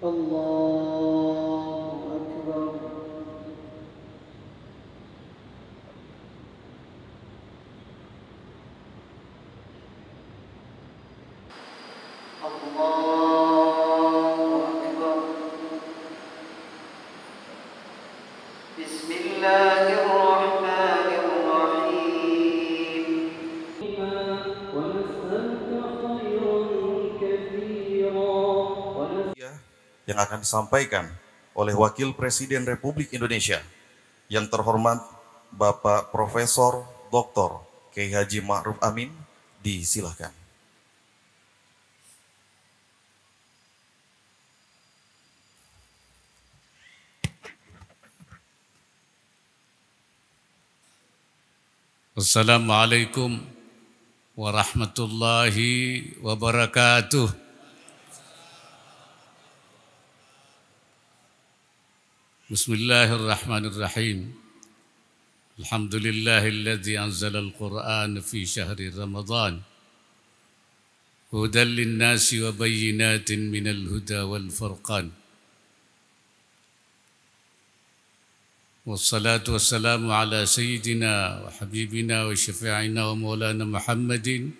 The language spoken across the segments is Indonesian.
الله أكبر. الله أكبر. بسم الله الرحمن الرحيم. ونسألك خيرا كثيرا. Yang akan disampaikan oleh Wakil Presiden Republik Indonesia yang terhormat Bapak Profesor Dr. Kiai Haji Ma'ruf Amin, disilahkan. Assalamualaikum warahmatullahi wabarakatuh. Bismillahirrahmanirrahim. Alhamdulillahilladzi anzala al-Qur'an fi syahri Ramadan hudan lin-nasi wa bayyinatin minal huda wal furqan. Wassalatu wassalamu ala sayyidina wa habibina wa syafi'ina wa maulana Muhammadin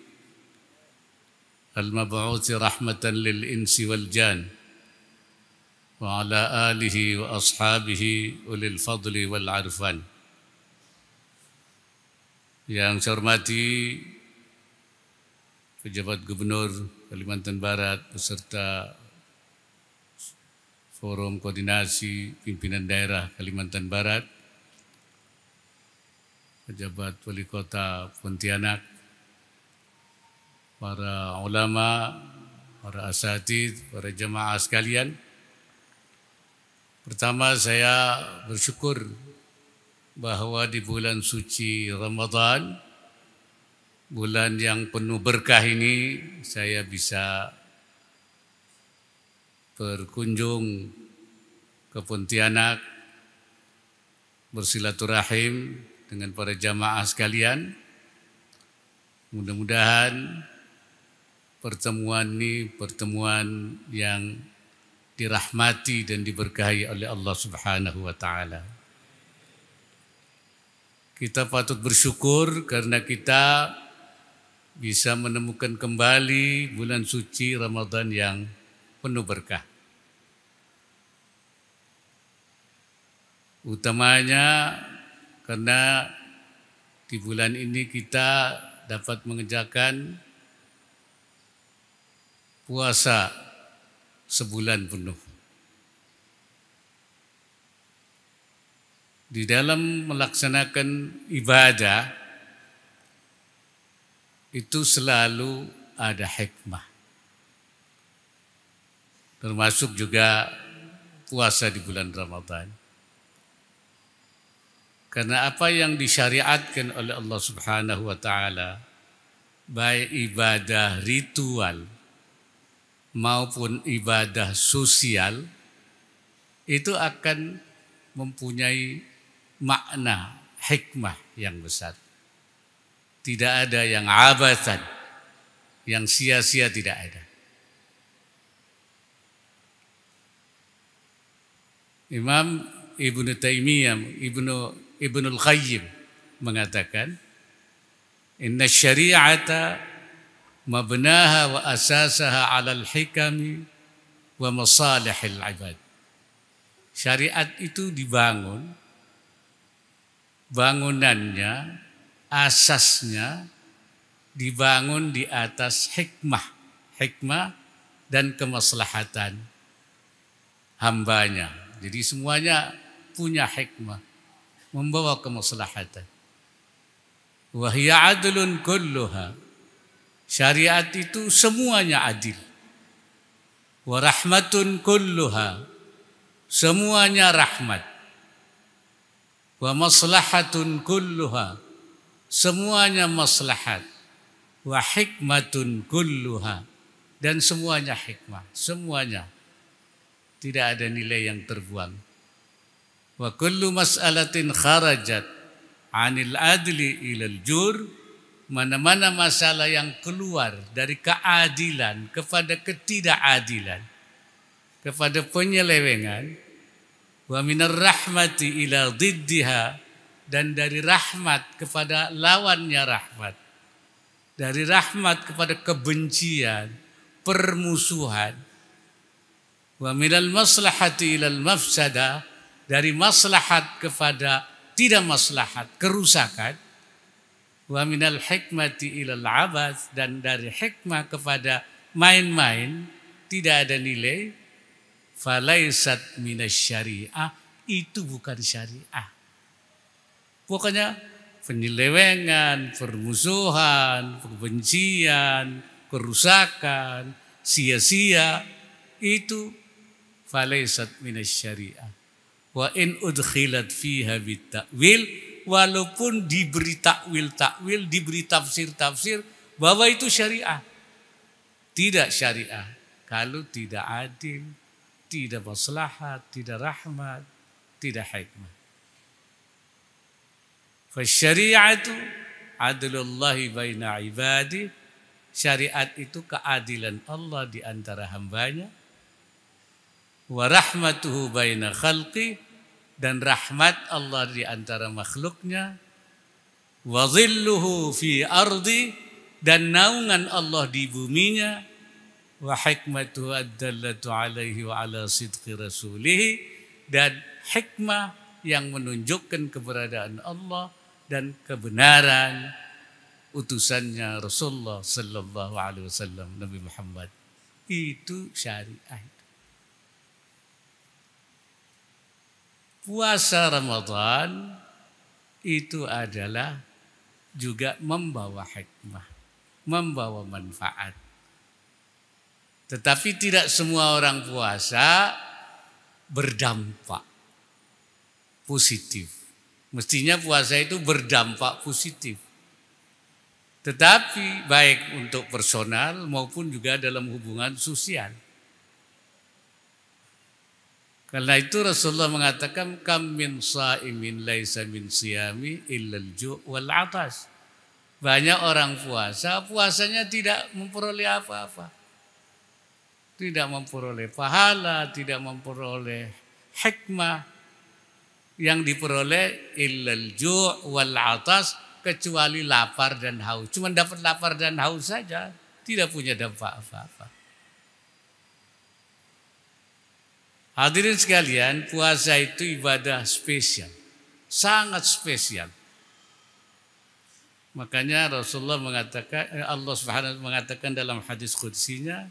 al-mab'uthi rahmatan lil insi wal jan wa ala alihi wa ashabihi ulil fadli wal arfan. Yang saya hormati Pejabat Gubernur Kalimantan Barat beserta Forum Koordinasi Pimpinan Daerah Kalimantan Barat, Pejabat Wali Kota Pontianak, para ulama, para asatidz, para jamaah sekalian. Pertama, saya bersyukur bahwa di bulan suci Ramadan, bulan yang penuh berkah ini, saya bisa berkunjung ke Pontianak, bersilaturahim dengan para jamaah sekalian. Mudah-mudahan pertemuan ini pertemuan yang dirahmati dan diberkahi oleh Allah Subhanahu wa taala. Kita patut bersyukur karena kita bisa menemukan kembali bulan suci Ramadan yang penuh berkah. Utamanya karena di bulan ini kita dapat mengerjakan puasa sebulan penuh. Di dalam melaksanakan ibadah itu selalu ada hikmah. Termasuk juga puasa di bulan Ramadan. Karena apa yang disyariatkan oleh Allah Subhanahu wa taala, baik ibadah ritual maupun ibadah sosial, itu akan mempunyai makna hikmah yang besar. Tidak ada yang abathan, yang sia-sia tidak ada. Imam Ibnu Taimiyah, Ibnul Qayyim mengatakan, inna syari'ata mabnaha wa asasaha 'alal hikami wa masalihil ibad. Syariat itu dibangun, bangunannya, asasnya dibangun di atas hikmah dan kemaslahatan hambanya. Jadi semuanya punya hikmah, membawa kemaslahatan. Wa hiya adlun kulluha. Syariat itu semuanya adil. Wa rahmatun kulluha. Semuanya rahmat. Wa maslahatun kulluha. Semuanya maslahat. Wa hikmatun kulluha. Dan semuanya hikmah. Semuanya. Tidak ada nilai yang terbuang. Wa kullu mas'alatin kharajat 'anil adli ilal jur. Mana-mana masalah yang keluar dari keadilan kepada ketidakadilan, kepada penyelewengan, wa minar rahmati ila diddiha, dan dari rahmat kepada lawannya rahmat, dari rahmat kepada kebencian, permusuhan, wa minal maslahati ilal mafsada, dari maslahat kepada tidak maslahat, kerusakan, wa minal hikmati ilal abath, dan dari hikmah kepada main-main, tidak ada nilai, falaisat minasyariah, itu bukan syariah. Pokoknya penyelewengan, permusuhan, kebencian, kerusakan, sia-sia, itu falaisat minasyariah. Wa in udkhilat fiha bitta'wil, walaupun diberi takwil, diberi tafsir bahwa itu syariah. Tidak syariah kalau tidak adil, tidak maslahat, tidak rahmat, tidak hikmah. Fasyari'atu adlullahi baina ibadi, syariat itu keadilan Allah di antara hambanya. Wa rahmatuhu baina khalqi, dan rahmat Allah di antara makhluknya. Wa dhilluhu fi ardi, dan naungan Allah di buminya. Wa hikmatuhu ad-dallatu alaihi wa ala sidqi rasulihi, dan hikmah yang menunjukkan keberadaan Allah dan kebenaran utusannya Rasulullah sallallahu alaihi wasallam, Nabi Muhammad. Itu syariah. Puasa Ramadan itu adalah juga membawa hikmah, membawa manfaat. Tetapi tidak semua orang puasa berdampak positif. Mestinya puasa itu berdampak positif. Tetapi baik untuk personal maupun juga dalam hubungan sosial. Karena itu Rasulullah mengatakan, kam min sa'imin laisa min siyami illal ju' wal 'atas. Banyak orang puasa, puasanya tidak memperoleh apa-apa. Tidak memperoleh pahala, tidak memperoleh hikmah. Yang diperoleh illal ju' wal 'atas, kecuali lapar dan haus. Cuma dapat lapar dan haus saja, tidak punya dampak apa-apa. Hadirin sekalian, puasa itu ibadah spesial, sangat spesial. Makanya Rasulullah mengatakan, Allah Subhanahu mengatakan dalam hadis qudsinya,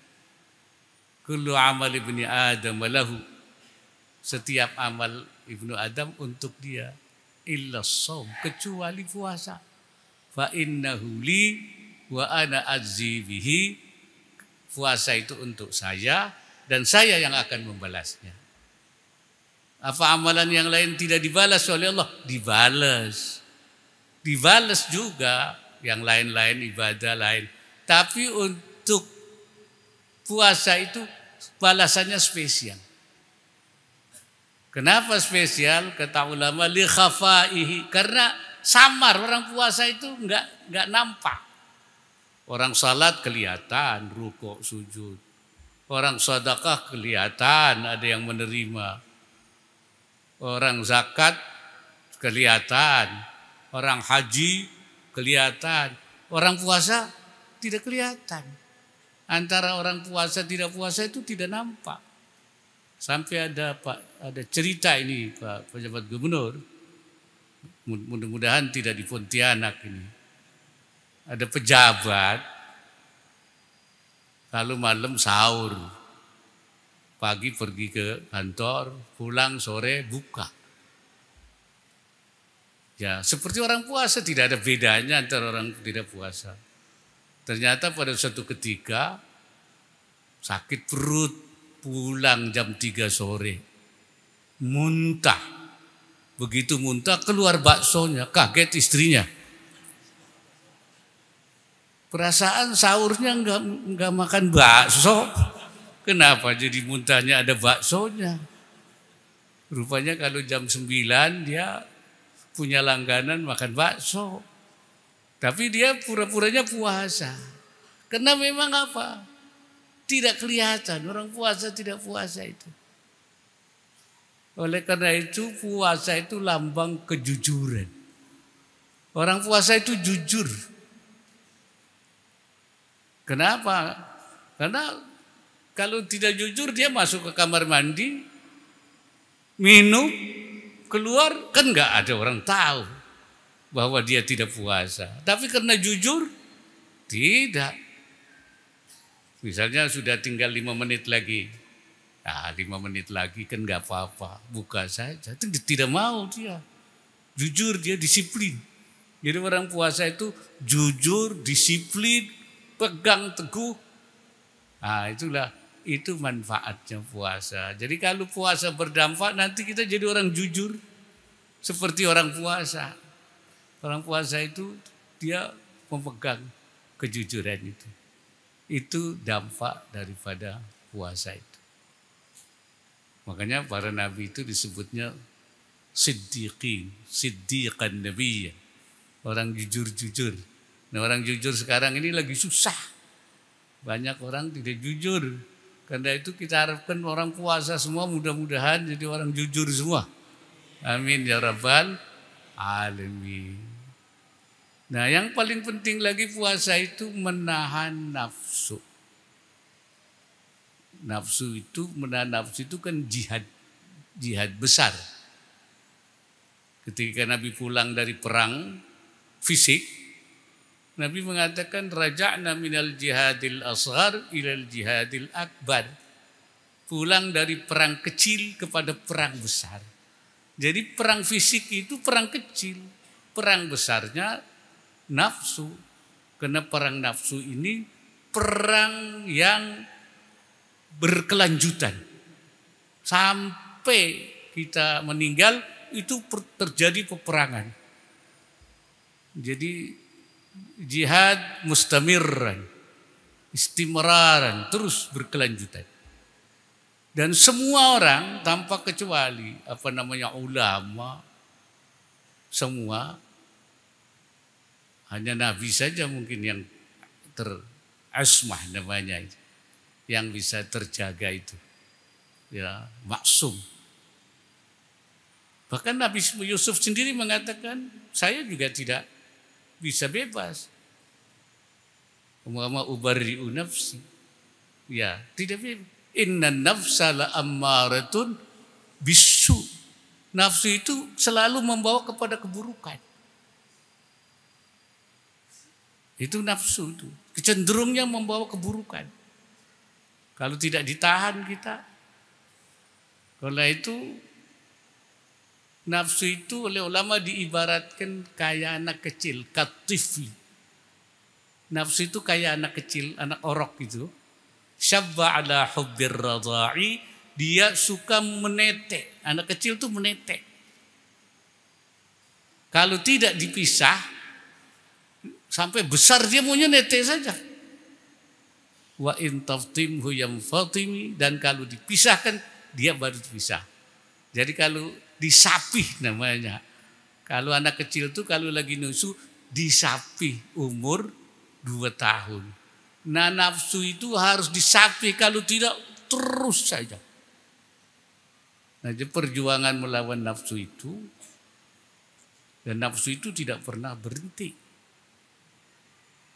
kullu amal ibni Adam lahu, setiap amal ibnu Adam untuk dia, illa shaum, kecuali puasa. Fa innahu li wa ana ajzi bihi, puasa itu untuk saya dan saya yang akan membalasnya. Apa amalan yang lain tidak dibalas oleh Allah? Dibalas. Dibalas juga yang lain-lain, ibadah lain. Tapi untuk puasa itu balasannya spesial. Kenapa spesial? Kata ulama, li khafaihi, karena samar, orang puasa itu enggak nampak. Orang salat kelihatan, rukuk, sujud. Orang sedekah kelihatan, ada yang menerima. Orang zakat kelihatan. Orang haji kelihatan. Orang puasa tidak kelihatan. Antara orang puasa tidak puasa itu tidak nampak. Sampai ada cerita ini Pak Pejabat Gubernur. Mudah-mudahan tidak di Pontianak ini. Ada pejabat lalu malam sahur, pagi pergi ke kantor, pulang sore buka. Ya seperti orang puasa, tidak ada bedanya antara orang tidak puasa. Ternyata pada suatu ketika sakit perut, pulang jam 3 sore, muntah. Begitu muntah keluar baksonya, kaget istrinya. Perasaan sahurnya enggak makan bakso. Kenapa jadi muntahnya ada baksonya? Rupanya kalau jam 9 dia punya langganan makan bakso. Tapi dia pura-puranya puasa. Karena memang apa? tidak kelihatan orang puasa tidak puasa itu. Oleh karena itu puasa itu lambang kejujuran. Orang puasa itu jujur. Kenapa? Karena kalau tidak jujur dia masuk ke kamar mandi, minum, keluar kan nggak ada orang tahu bahwa dia tidak puasa. Tapi karena jujur, tidak. Misalnya sudah tinggal 5 menit lagi. 5 menit lagi kan nggak apa-apa. Buka saja. Tidak mau dia. Jujur dia disiplin. Jadi orang puasa itu jujur, disiplin, pegang teguh. Itu manfaatnya puasa. Jadi kalau puasa berdampak nanti kita jadi orang jujur. Seperti orang puasa. Orang puasa itu dia memegang kejujuran itu. Itu dampak daripada puasa itu. Makanya para nabi itu disebutnya siddiqan nabiyya. Orang jujur-jujur. Nah, orang jujur sekarang ini lagi susah. Banyak orang tidak jujur. Karena itu kita harapkan orang puasa semua mudah-mudahan jadi orang jujur semua. Amin ya rabbal alamin. Nah, yang paling penting lagi puasa itu menahan nafsu. Menahan nafsu itu kan jihad besar. Ketika Nabi pulang dari perang fisik, Nabi mengatakan raja'na minal jihadil asghar ilal jihadil akbar. Pulang dari perang kecil kepada perang besar. Jadi perang fisik itu perang kecil. Perang besarnya nafsu. Karena perang nafsu ini perang yang berkelanjutan. Sampai kita meninggal itu terjadi peperangan. Jadi jihad mustamirran, istimraran, terus berkelanjutan. Dan semua orang tanpa kecuali ulama, semua, hanya Nabi saja mungkin yang terasmah namanya itu, yang bisa terjaga itu, ya maksum. Bahkan Nabi Yusuf sendiri mengatakan, saya juga tidak bisa bebas. Wa ubarri'u nafsi. Ya, tidak bebas. Inna nafsa la ammaratun bisu. Nafsu itu selalu membawa kepada keburukan. Itu nafsu itu. Kecenderungnya membawa keburukan. Kalau tidak ditahan kita. Karena itu nafsu itu oleh ulama diibaratkan kayak anak kecil, katifli. Nafsu itu kayak anak kecil, anak orok gitu. Syabba ala hubbir radha'i, dia suka menetek. Anak kecil tuh menetek. Kalau tidak dipisah, sampai besar dia maunya netek saja. Wa in taftimhu yamfatimi, dan kalau dipisahkan dia baru dipisah. Jadi kalau disapih namanya. Kalau anak kecil tuh kalau lagi nusu disapih umur 2 tahun. Nah, nafsu itu harus disapih, kalau tidak terus saja. Nah, jadi perjuangan melawan nafsu itu, dan nafsu itu tidak pernah berhenti.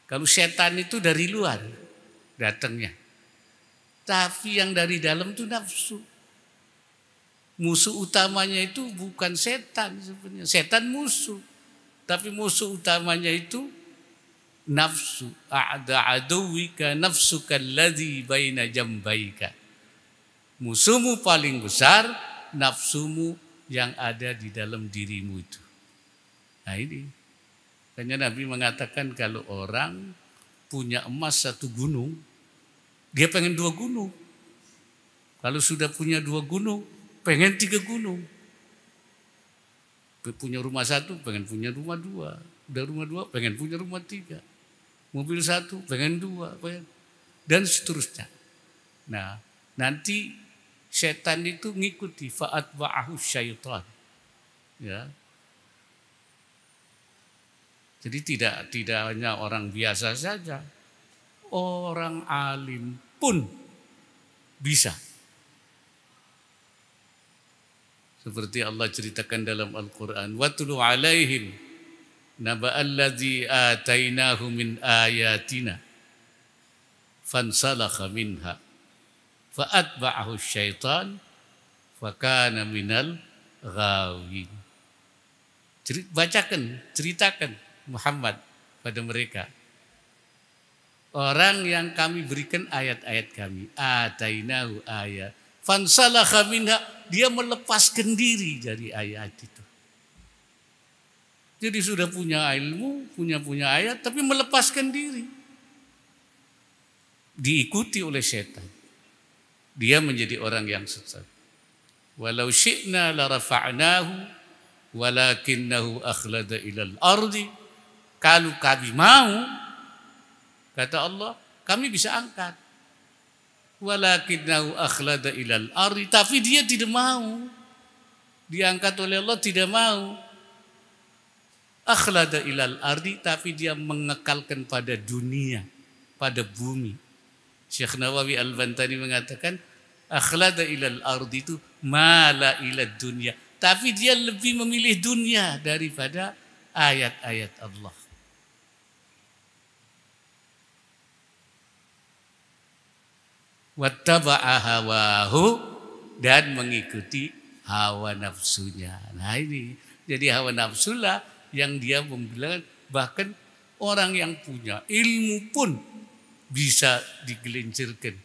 Kalau setan itu dari luar datangnya, tapi yang dari dalam itu nafsu. Musuh utamanya itu bukan setan sebenarnya, setan musuh, tapi musuh utamanya itu nafsu. A'da aduwika nafsuka alladhi baina jambaika. Musuhmu paling besar nafsumu yang ada di dalam dirimu itu. Nah ini. Makanya Nabi mengatakan kalau orang punya emas 1 gunung, dia pengen 2 gunung. Kalau sudah punya 2 gunung, pengen 3 gunung. Punya rumah 1, pengen punya rumah 2. Udah rumah 2, pengen punya rumah 3. Mobil 1, pengen 2, pengen. Dan seterusnya. Nah, nanti setan itu ngikuti fa'atba'ahu syaitan. Ya. Jadi tidak hanya orang biasa saja. Orang alim pun Bisa. Seperti Allah ceritakan dalam Al-Quran. Watlu alaihim naba'alladzi atainahu min ayatina fansalakha minha fa'atba'ahu syaitan fakana minal ghawin. Ceritakan Muhammad pada mereka. Orang yang kami berikan ayat-ayat kami. Atainahu ayat. Fansalakha minha. Dia melepaskan diri dari ayat itu. Jadi sudah punya ilmu, punya ayat, tapi melepaskan diri. Diikuti oleh setan. Dia menjadi orang yang sesat. Walau syi'na la rafa'nahu walakinnahu akhlada ilal ardi. Kalau kami mau, kata Allah, kami bisa angkat. Walakinnahu akhlada ilal ardi. Tapi dia tidak mau. Diangkat oleh Allah, tidak mau. Akhlada ilal ardi, tapi dia mengekalkan pada dunia, pada bumi. Syekh Nawawi Al-Bantani mengatakan, akhlada ilal ardi itu mala ilad dunia. Tapi dia lebih memilih dunia daripada ayat-ayat Allah. Wattaba'a hawahu, dan mengikuti hawa nafsunya. Nah ini, jadi hawa nafsulah yang dia membilang bahkan orang yang punya ilmu pun bisa digelincirkan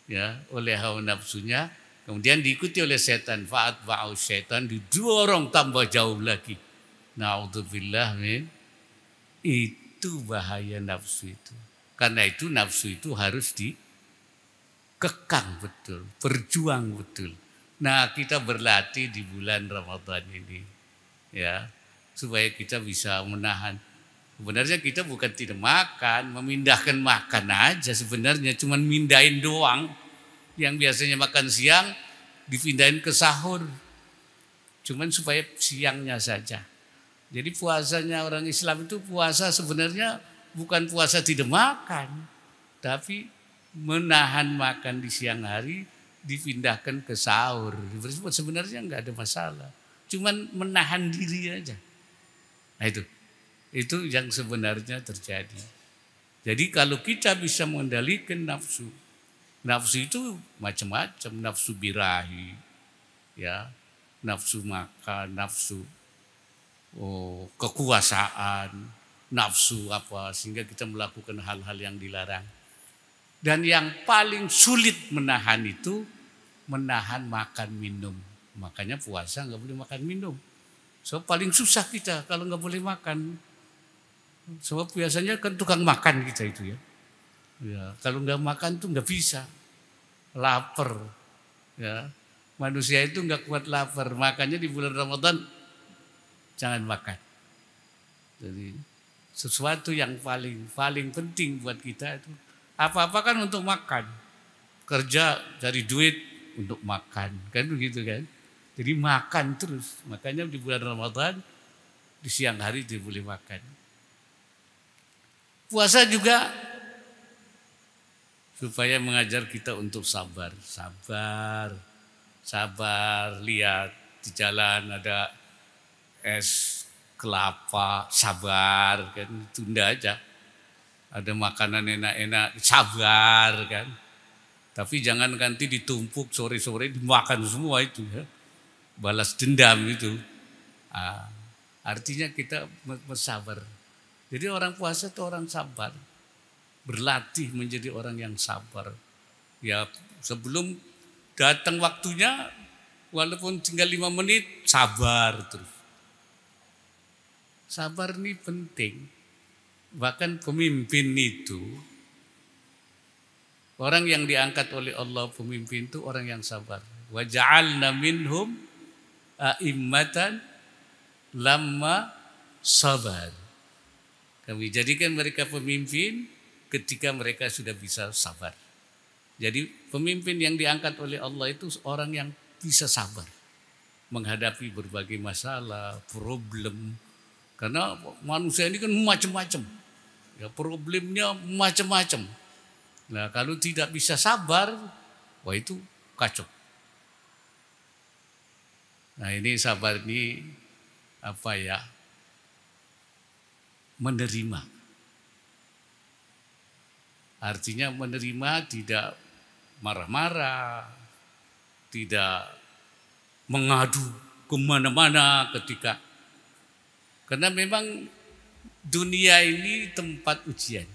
ya oleh hawa nafsunya, kemudian diikuti oleh setan. Fa'atba'u syaitan, didorong tambah jauh lagi. Na'udzubillah min. Itu bahaya nafsu itu. Karena itu nafsu itu harus dikekang betul, berjuang betul. Nah, kita berlatih di bulan Ramadan ini ya, supaya kita bisa menahan. Sebenarnya kita bukan tidak makan, memindahkan makan aja sebenarnya, cuman mindahin doang. Yang biasanya makan siang dipindahin ke sahur. Cuman supaya siangnya saja. Jadi puasanya orang Islam itu puasa sebenarnya bukan puasa tidak makan, tapi menahan makan di siang hari dipindahkan ke sahur. Sebenarnya enggak ada masalah. Cuman menahan diri aja. Nah itu yang sebenarnya terjadi. Jadi kalau kita bisa mengendalikan nafsu, nafsu itu macam-macam, nafsu birahi, ya, nafsu makan, nafsu kekuasaan, nafsu apa, sehingga kita melakukan hal-hal yang dilarang. Dan yang paling sulit menahan itu menahan makan minum. Makanya puasa nggak boleh makan minum. So paling susah kita kalau nggak boleh makan. Sebab biasanya kan tukang makan kita itu ya. Ya, kalau nggak makan tuh nggak bisa, lapar. Ya, manusia itu nggak kuat lapar, makanya di bulan Ramadan jangan makan. Jadi sesuatu yang paling penting buat kita itu apa-apa kan untuk makan, kerja cari duit untuk makan, kan begitu kan. Jadi makan terus, makanya di bulan Ramadan di siang hari tidak boleh makan. Puasa juga supaya mengajar kita untuk sabar. Lihat di jalan ada es kelapa, sabar kan, tunda aja. Ada makanan enak-enak, sabar kan. Tapi jangan nanti ditumpuk sore-sore dimakan semua itu ya. Balas dendam itu. Artinya kita bersabar. Jadi orang puasa itu orang sabar. Berlatih menjadi orang yang sabar. Ya sebelum datang waktunya, walaupun tinggal 5 menit, sabar terus. Sabar ini penting. Bahkan pemimpin itu, orang yang diangkat oleh Allah pemimpin itu orang yang sabar. Wa ja'alna minhum a'immatan lamma sabar. Kami jadikan mereka pemimpin ketika mereka sudah bisa sabar. Jadi pemimpin yang diangkat oleh Allah itu orang yang bisa sabar menghadapi berbagai masalah, problem. Karena manusia ini kan macam-macam. Ya, problemnya macam-macam. Nah, kalau tidak bisa sabar, wah itu kacau. Nah ini sabar ini apa ya, menerima. Artinya menerima, tidak marah-marah, tidak mengadu kemana-mana ketika. Karena memang dunia ini tempat ujian.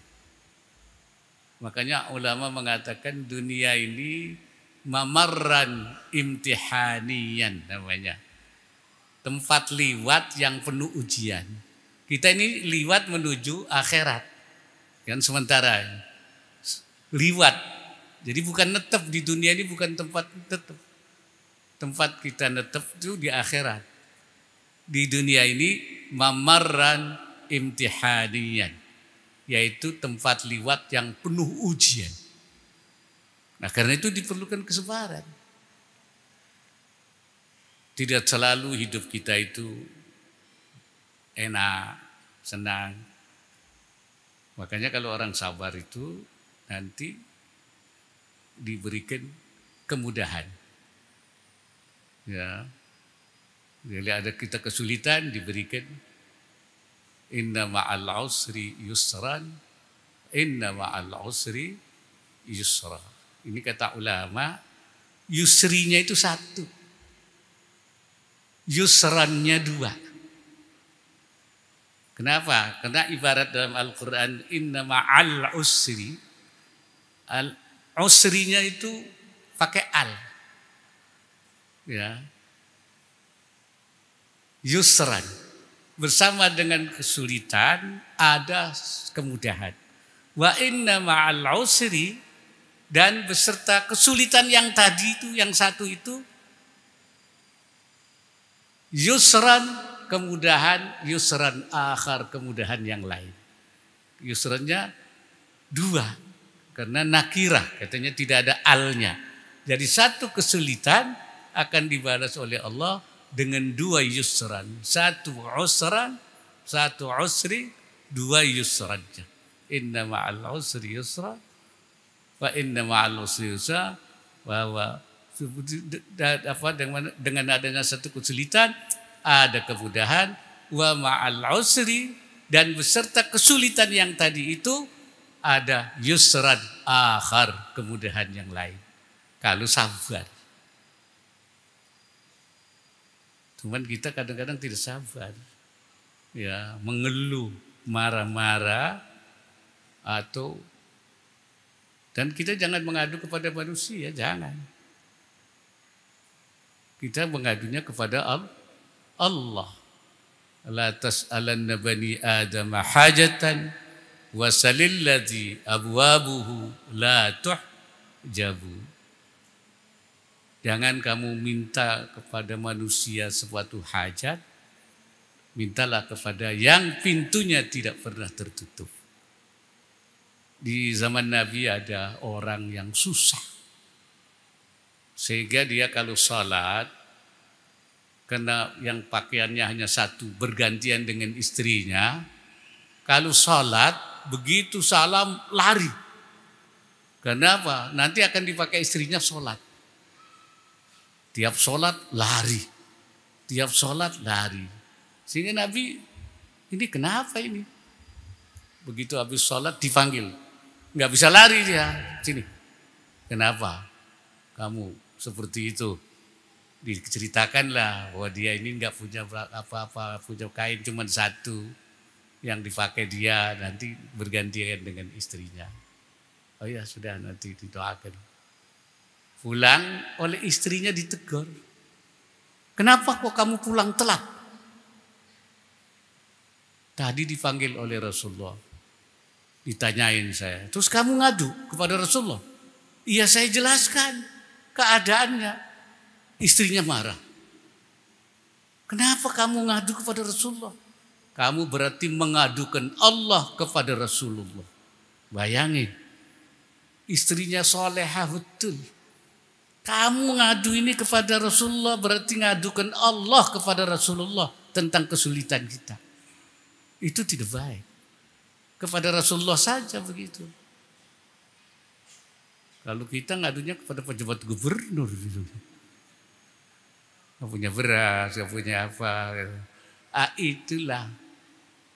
Makanya ulama mengatakan dunia ini mamarran imtihanian namanya. Tempat liwat yang penuh ujian. Kita ini liwat menuju akhirat. Kan sementara liwat. Jadi bukan netep di dunia ini, bukan tempat tetap. Tempat kita netep itu di akhirat. Di dunia ini mamarran imtihanian, yaitu tempat liwat yang penuh ujian. Nah karena itu diperlukan kesabaran. Tidak selalu hidup kita itu enak, senang. Makanya kalau orang sabar itu nanti diberikan kemudahan. Ya. Jadi ada kita kesulitan diberikan inna ma'al usri yusran, inna ma'al usri yusra. Ini kata ulama, yusrinya itu satu, yusrannya dua. Kenapa? Karena ibarat dalam Al-Quran inna ma'al usri, usrinya itu pakai al. Ya. Yusran, bersama dengan kesulitan ada kemudahan. Wa inna ma'al usri, dan beserta kesulitan yang tadi itu, yang satu itu, yusran, kemudahan, yusran akhar, kemudahan yang lain. Yusrannya dua, karena nakirah, katanya tidak ada alnya. Jadi satu kesulitan akan dibalas oleh Allah dengan dua yusran. Satu usran, satu usri, dua yusrannya. Inna ma'al usri yusra, wa inna ma'al usri yusra, wa dengan adanya satu kesulitan ada kemudahan, wa ma'al usri, dan beserta kesulitan yang tadi itu ada yusran akhar, kemudahan yang lain. Kalau sabar. Cuman kita kadang-kadang tidak sabar. Ya, mengeluh, marah-marah, atau dan kita jangan mengadu kepada manusia, jangan. Kita mengadunya kepada Allah. La tas'alanna bani Adam hajatan wasalil ladzi abwabuhu la tuhjabu. Jangan kamu minta kepada manusia suatu hajat, mintalah kepada yang pintunya tidak pernah tertutup. Di zaman Nabi ada orang yang susah, sehingga dia kalau salat, karena yang pakaiannya hanya satu, bergantian dengan istrinya, kalau salat begitu salam lari. Kenapa? Nanti akan dipakai istrinya salat. Tiap sholat lari, tiap sholat lari. Sehingga Nabi, ini kenapa ini? Begitu habis sholat dipanggil, nggak bisa lari dia. Sini, kenapa? Kamu seperti itu. Diceritakanlah bahwa dia ini nggak punya apa-apa, punya kain cuma satu yang dipakai dia, nanti bergantian dengan istrinya. Oh ya sudah, nanti didoakan. Pulang oleh istrinya ditegur. Kenapa kok kamu pulang telat? Tadi dipanggil oleh Rasulullah. Ditanyain saya. Terus kamu ngadu kepada Rasulullah? Iya, saya jelaskan keadaannya. Istrinya marah. Kenapa kamu ngadu kepada Rasulullah? Kamu berarti mengadukan Allah kepada Rasulullah. Bayangin. Istrinya solehah betul. Kamu ngadu ini kepada Rasulullah berarti ngadukan Allah kepada Rasulullah tentang kesulitan kita. Itu tidak baik. Kepada Rasulullah saja begitu. Lalu kita ngadunya kepada pejabat gubernur. Gak punya beras, gak punya apa. Itulah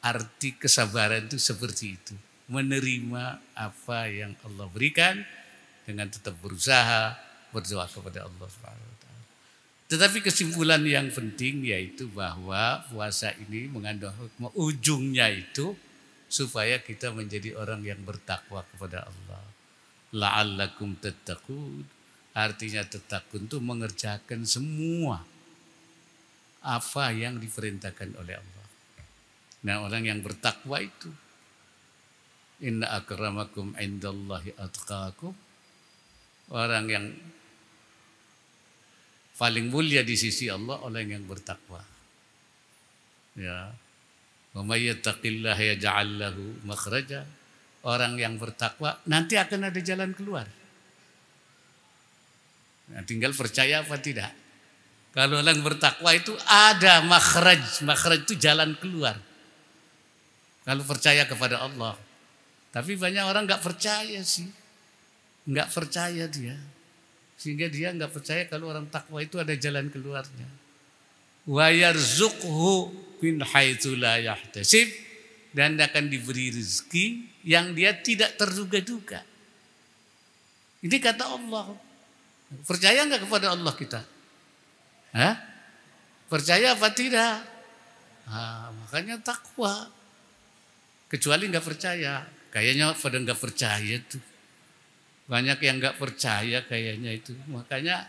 arti kesabaran itu seperti itu. Menerima apa yang Allah berikan dengan tetap berusaha berdoa kepada Allah SWT. Tetapi kesimpulan yang penting yaitu bahwa puasa ini mengandung hikmah ujungnya itu supaya kita menjadi orang yang bertakwa kepada Allah. La'allakum tattaqun, artinya tattaqun itu mengerjakan semua apa yang diperintahkan oleh Allah. Nah, orang yang bertakwa itu, inna akramakum indallahi atqakum, orang yang paling mulia di sisi Allah orang yang bertakwa. Ya. Wa may yattaqillaha yaj'al lahu makhraja. Orang yang bertakwa nanti akan ada jalan keluar. Nah, tinggal percaya apa tidak. Kalau orang bertakwa itu ada makhraj. Makhraj itu jalan keluar. Kalau percaya kepada Allah. Tapi banyak orang nggak percaya sih. Nggak percaya dia. Sehingga dia nggak percaya kalau orang takwa itu ada jalan keluarnya. Wa yarzuqhu min haitsu la yahtasib, dan akan diberi rezeki yang dia tidak terduga-duga. Ini kata Allah. Percaya nggak kepada Allah kita? Hah? Percaya apa tidak? Makanya takwa. Kecuali nggak percaya, kayaknya pada nggak percaya tuh. Banyak yang nggak percaya kayaknya itu. Makanya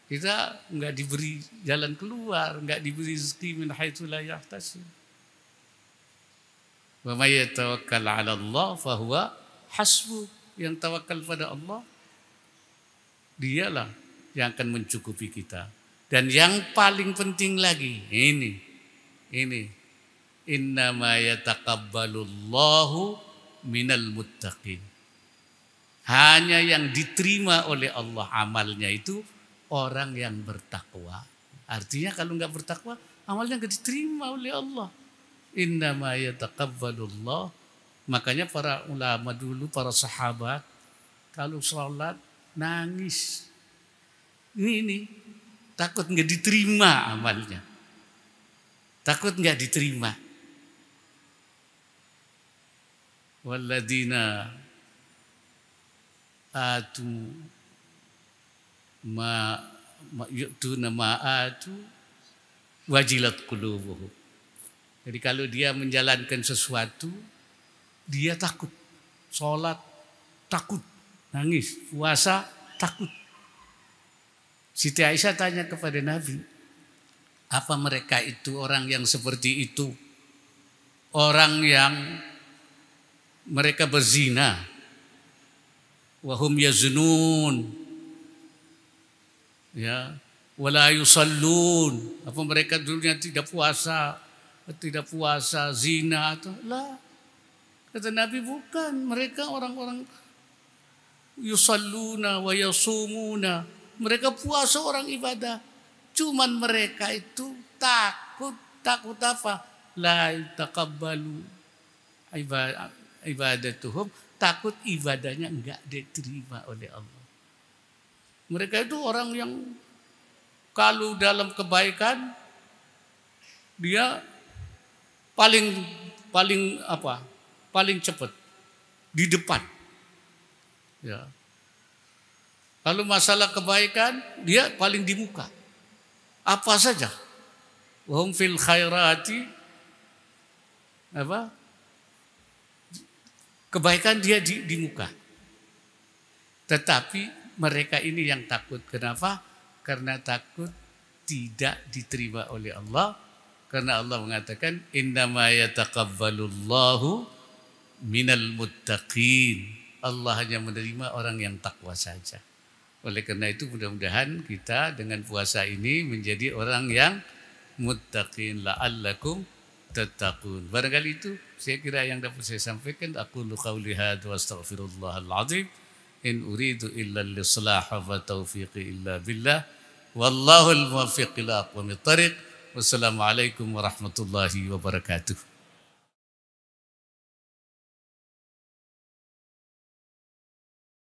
kita nggak diberi jalan keluar, nggak diberi rezeki min haitsu la yahtasib. Wa may yatawakkal 'ala Allah fa huwa hasbuh. Yang tawakal pada Allah, dialah yang akan mencukupi kita. Dan yang paling penting lagi ini innama yataqabbalullahu minal muttaqin. Hanya yang diterima oleh Allah amalnya itu orang yang bertakwa. Artinya kalau nggak bertakwa, amalnya nggak diterima oleh Allah. Innama yataqabbalullah. Makanya para ulama dulu, para sahabat, kalau sholat nangis. Ini takut nggak diterima amalnya. Takut nggak diterima. Walladzina atu ma yu'tuna ma atu wajilat qulubuhum. Jadi kalau dia menjalankan sesuatu, dia takut. Sholat takut, nangis, puasa takut. Siti Aisyah tanya kepada Nabi, apa mereka itu orang yang seperti itu? Orang yang mereka berzina, wahum yazunun, ya, wala yusallun. Apa mereka dulunya tidak puasa, zina atau lah? Kata Nabi, bukan. Mereka orang-orang yusalluna wa yasumuna. Mereka puasa, orang ibadah. Cuman mereka itu takut apa? La taqabbalu ibadatuhum. Takut ibadahnya enggak diterima oleh Allah. Mereka itu orang yang kalau dalam kebaikan dia paling cepat di depan. Ya. Kalau masalah kebaikan dia paling di muka. Apa saja. Wahum fil khairati kebaikan dia di muka. Tetapi mereka ini yang takut. Kenapa? Karena takut tidak diterima oleh Allah. Karena Allah mengatakan innama yataqabbalullahu minal muttaqin. Allah hanya menerima orang yang takwa saja. Oleh karena itu mudah-mudahan kita dengan puasa ini menjadi orang yang muttaqin, la'allakum tattaqun. Barangkali itu saya kira yang dapat saya sampaikan. Aqulu qawli hadza wa astaghfirullahal azim. In uridu illa al-islaha wa taufiqi illa billah. Wallahul muwaffiq ila aqwamit thariq. Wassalamualaikum warahmatullahi wabarakatuh.